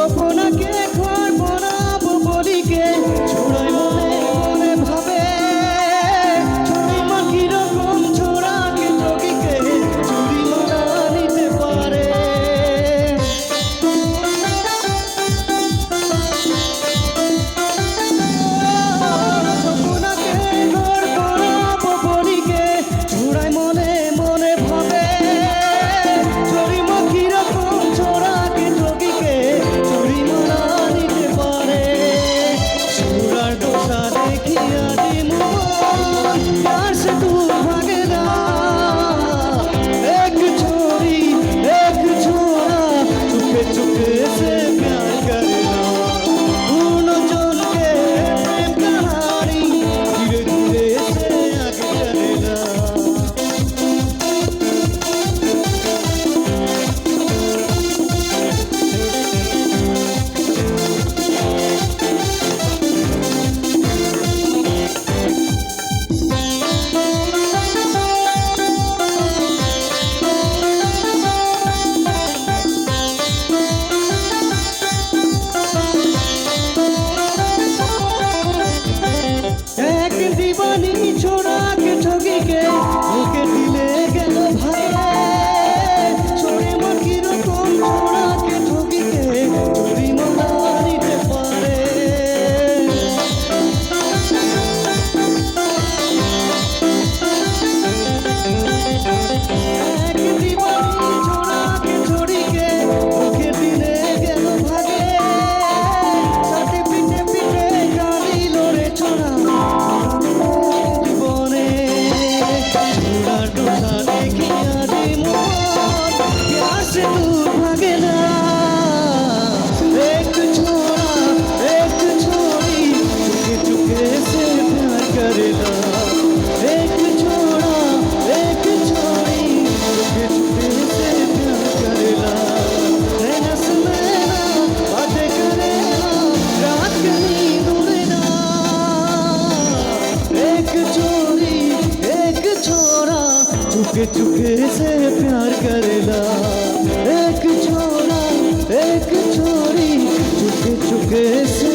স্বপ্নকে খোয়ার বনাবো বলিকে ছোড়াই মনে মনে ভাবে ছড়ি মা কিরকম ছোড়াকে যোগীকে চুরি মারা নিতে পারে স্বপ্নকে ঘর বনাবো বলিকে ছোড়াই মনে মনে ভাবে ছড়ি মা কিরকম ছোড়াকে যোগীকে চুরি মারা নিতে পারে ছোড়ার দশা দেখিয়া দিমু यार से दूर भागेगा एक छोरी एक छोरा चुपके चुपके से प्यार करेगा दोनों जन के प्रेम कहानी धीरे धीरे से आगे चलेगा एक दीवानी छोड़ा के ठगी के ओके दिले गेल भाई छोड़े मा किरकम छोड़ा के ठगी के चोरी मारा निते पारे एक दीवानी छोड़ा के छोड़ी के ओके दिले गेल भागे साथे पिटे पिटे गाड़ी लोरे छोड़ा জীবনে ছোড়ার দশা দেখিয়া দিমু प्यार से दूर भागेगा एक छोरा एक छोरी चुपके चुपके से प्यार करेगा एक छोरा एक छोरी चुपके चुपके से प्यार करेगा नैना से नैना बातें करेगा रात के नींद उड़ेगा एक छोरी एक छोरा चुपके चुपके से प्यार करेला एक छोरा एक छोरी चुपके चुपके से